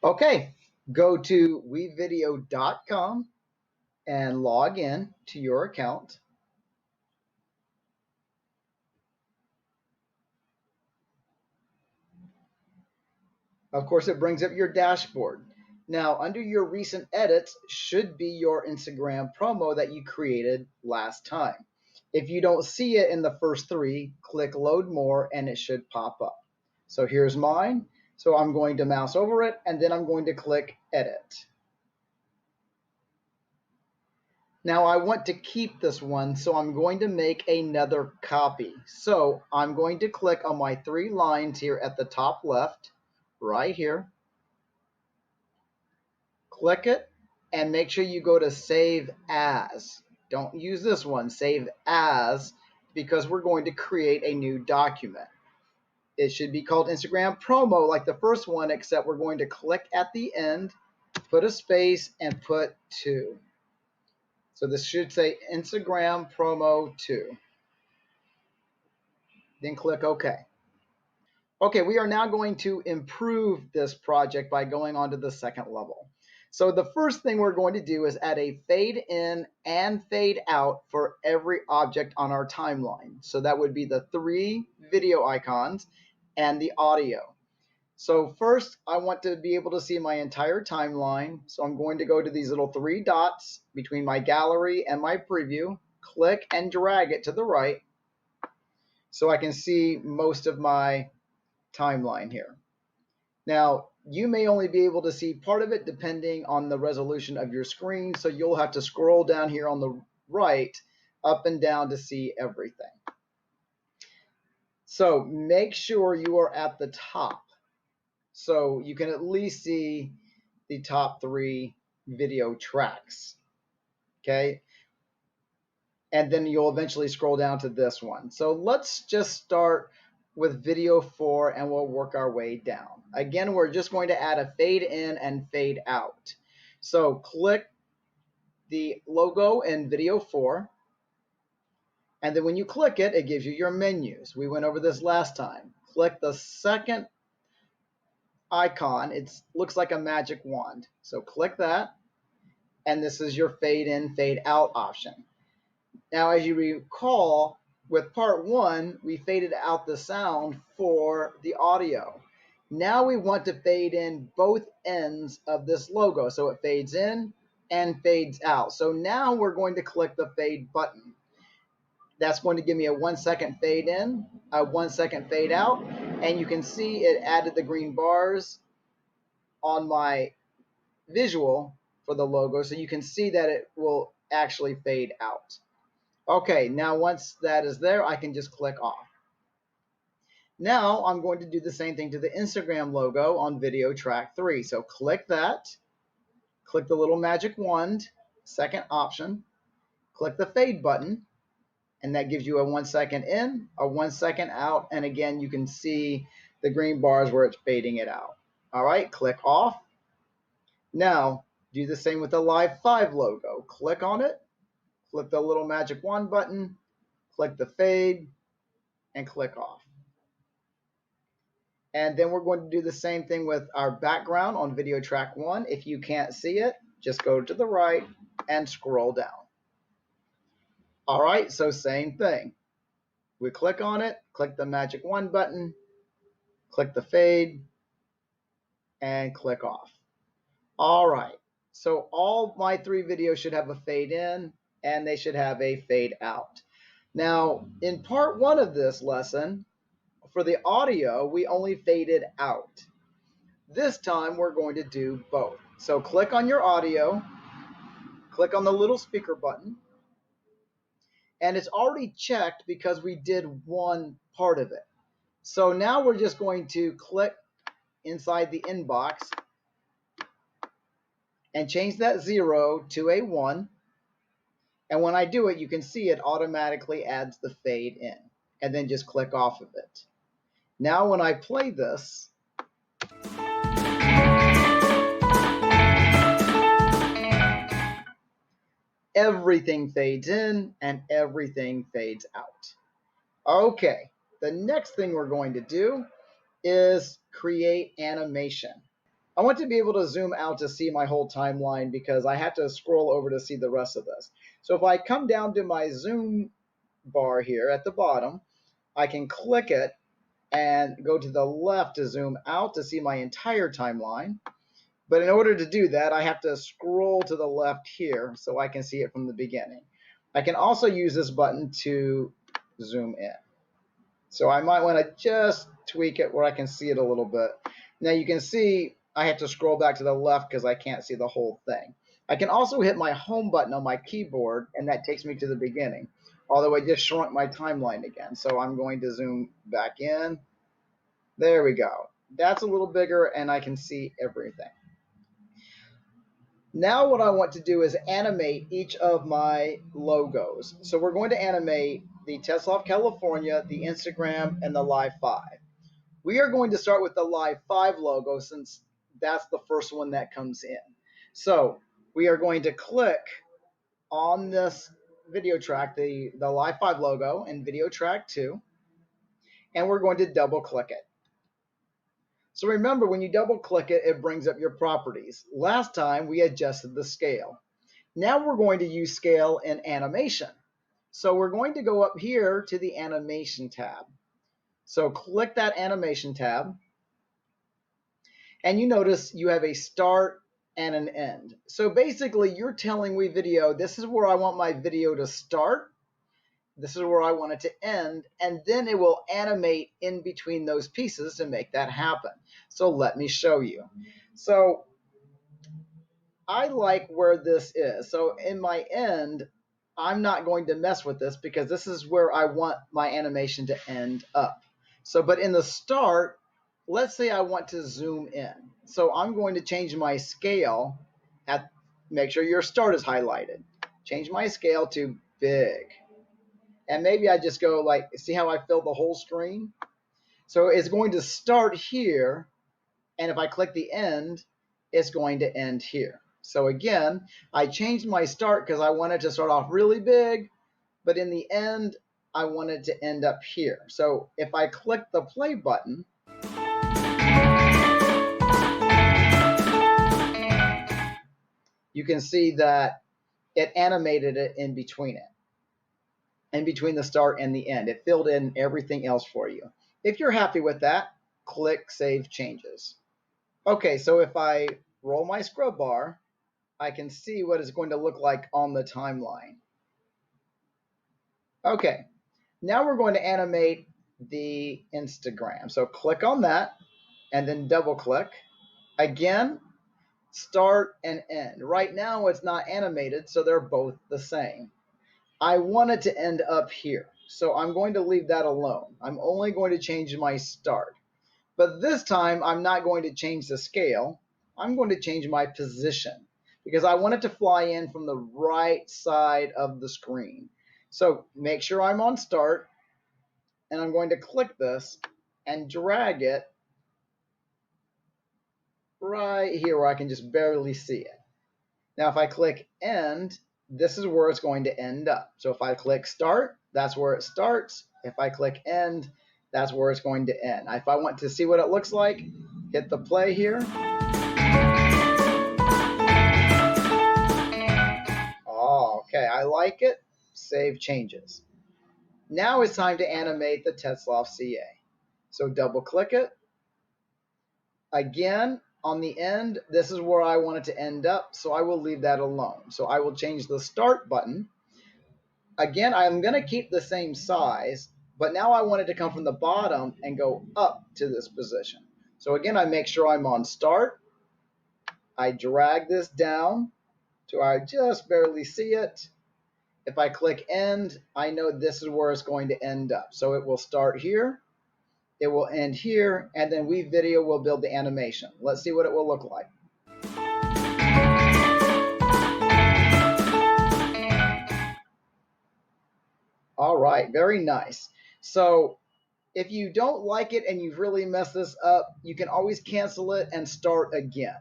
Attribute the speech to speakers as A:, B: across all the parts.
A: Okay, go to wevideo.com and log in to your account. Of course, it brings up your dashboard. Now, under your recent edits should be your Instagram promo that you created last time. If you don't see it in the first three, click load more and it should pop up. So here's mine. So I'm going to mouse over it and then I'm going to click edit. Now I want to keep this one, so I'm going to make another copy. So I'm going to click on my three lines here at the top left, right here. Click it and make sure you go to save as. Don't use this one, save as, because we're going to create a new document. It should be called Instagram promo like the first one, except we're going to click at the end, put a space and put 2. So this should say Instagram promo 2. Then click OK. Okay, we are now going to improve this project by going on to the second level. So the first thing we're going to do is add a fade in and fade out for every object on our timeline. So that would be the 3 video icons and the audio. So first, I want to be able to see my entire timeline. So I'm going to go to these little 3 dots between my gallery and my preview, click and drag it to the right so I can see most of my timeline here. Now, you may only be able to see part of it depending on the resolution of your screen, so you'll have to scroll down here on the right, up and down to see everything. So make sure you are at the top so you can at least see the top 3 video tracks. Okay, and then you'll eventually scroll down to this one. So let's just start with video 4 and we'll work our way down. Again, we're just going to add a fade in and fade out. So click the logo in video 4. And then when you click it, it gives you your menus. We went over this last time. Click the second icon. It looks like a magic wand. So click that. And this is your fade in, fade out option. Now, as you recall, with part 1, we faded out the sound for the audio. Now we want to fade in both ends of this logo, so it fades in and fades out. So now we're going to click the fade button. That's going to give me a 1-second fade in, a 1-second fade out, and you can see it added the green bars on my visual for the logo, so you can see that it will actually fade out. Okay, now once that is there, I can just click off. Now I'm going to do the same thing to the Instagram logo on video track 3. So click that, click the little magic wand, second option, click the fade button, and that gives you a 1-second in, a 1-second out, and again, you can see the green bars where it's fading it out. All right, click off. Now, do the same with the Live 5 logo. Click on it, click the little magic wand button, click the fade, and click off. And then we're going to do the same thing with our background on video track 1. If you can't see it, just go to the right and scroll down. All right, so same thing. We click on it, click the magic wand button, click the fade, and click off. All right, so all my 3 videos should have a fade in and they should have a fade out. Now, in part 1 of this lesson, for the audio, we only faded out. This time we're going to do both. So click on your audio, click on the little speaker button, and it's already checked because we did one part of it. So now we're just going to click inside the inbox and change that 0 to a 1. And when I do it, you can see it automatically adds the fade in, and then just click off of it. Now when I play this, everything fades in and everything fades out. Okay, the next thing we're going to do is create animation. I want to be able to zoom out to see my whole timeline because I have to scroll over to see the rest of this. So if I come down to my zoom bar here at the bottom, I can click it and go to the left to zoom out to see my entire timeline. But in order to do that, I have to scroll to the left here so I can see it from the beginning. I can also use this button to zoom in. So I might want to just tweak it where I can see it a little bit. Now you can see I have to scroll back to the left because I can't see the whole thing. I can also hit my home button on my keyboard, and that takes me to the beginning. Although I just shrunk my timeline again. So I'm going to zoom back in. There we go. That's a little bigger, and I can see everything. Now what I want to do is animate each of my logos. So we're going to animate the TESOL California, the Instagram, and the Live 5. We are going to start with the Live 5 logo since that's the first one that comes in. So we are going to click on this video track, the Live 5 logo and video track 2, and we're going to double click it. So remember, when you double click it, it brings up your properties. Last time we adjusted the scale. Now we're going to use scale in animation. So we're going to go up here to the animation tab. So click that animation tab. And you notice you have a start and an end. So basically you're telling WeVideo, this is where I want my video to start. This is where I want it to end, and then it will animate in between those pieces to make that happen. So let me show you. So I like where this is. So in my end, I'm not going to mess with this because this is where I want my animation to end up. So, but in the start, let's say I want to zoom in. So I'm going to change my scale make sure your start is highlighted. Change my scale to big. And maybe I just go like, see how I fill the whole screen? So it's going to start here, and if I click the end, it's going to end here. So again, I changed my start because I wanted to start off really big, but in the end, I wanted to end up here. So if I click the play button, you can see that it animated it in between it. In between the start and the end. It filled in everything else for you. If you're happy with that, click Save Changes. Okay, so if I roll my scrub bar, I can see what it's going to look like on the timeline. Okay, now we're going to animate the Instagram. So click on that and then double click. Again, start and end. Right now it's not animated, so they're both the same. I want it to end up here, so I'm going to leave that alone. I'm only going to change my start. But this time, I'm not going to change the scale. I'm going to change my position because I want it to fly in from the right side of the screen. So make sure I'm on start, and I'm going to click this and drag it right here where I can just barely see it. Now, if I click end, this is where it's going to end up. So if I click start, that's where it starts. If I click end, that's where it's going to end. If I want to see what it looks like, hit the play here. Oh, okay, I like it. Save changes. Now it's time to animate the Tetzloff CA. So double click it. Again, on the end, this is where I want it to end up, so I will leave that alone. So I will change the start button. Again, I'm going to keep the same size, but now I want it to come from the bottom and go up to this position. So again, I make sure I'm on start. I drag this down to where I just barely see it. If I click end, I know this is where it's going to end up. So it will start here. It will end here, and then WeVideo will build the animation. Let's see what it will look like. All right, very nice. So if you don't like it and you've really messed this up, you can always cancel it and start again.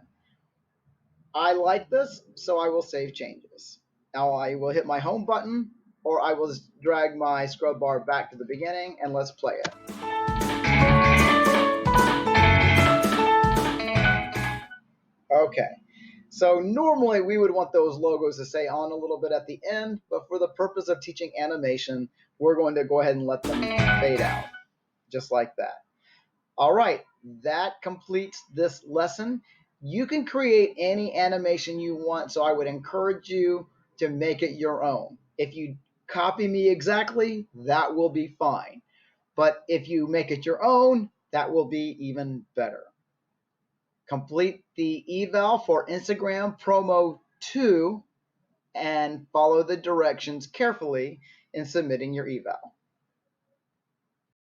A: I like this, so I will save changes. Now I will hit my home button, or I will drag my scrub bar back to the beginning, and let's play it. Okay. So normally we would want those logos to stay on a little bit at the end, but for the purpose of teaching animation, we're going to go ahead and let them fade out, just like that. All right, that completes this lesson. You can create any animation you want, so I would encourage you to make it your own. If you copy me exactly, that will be fine. But if you make it your own, that will be even better. Complete the eval for Instagram promo 2 and follow the directions carefully in submitting your eval.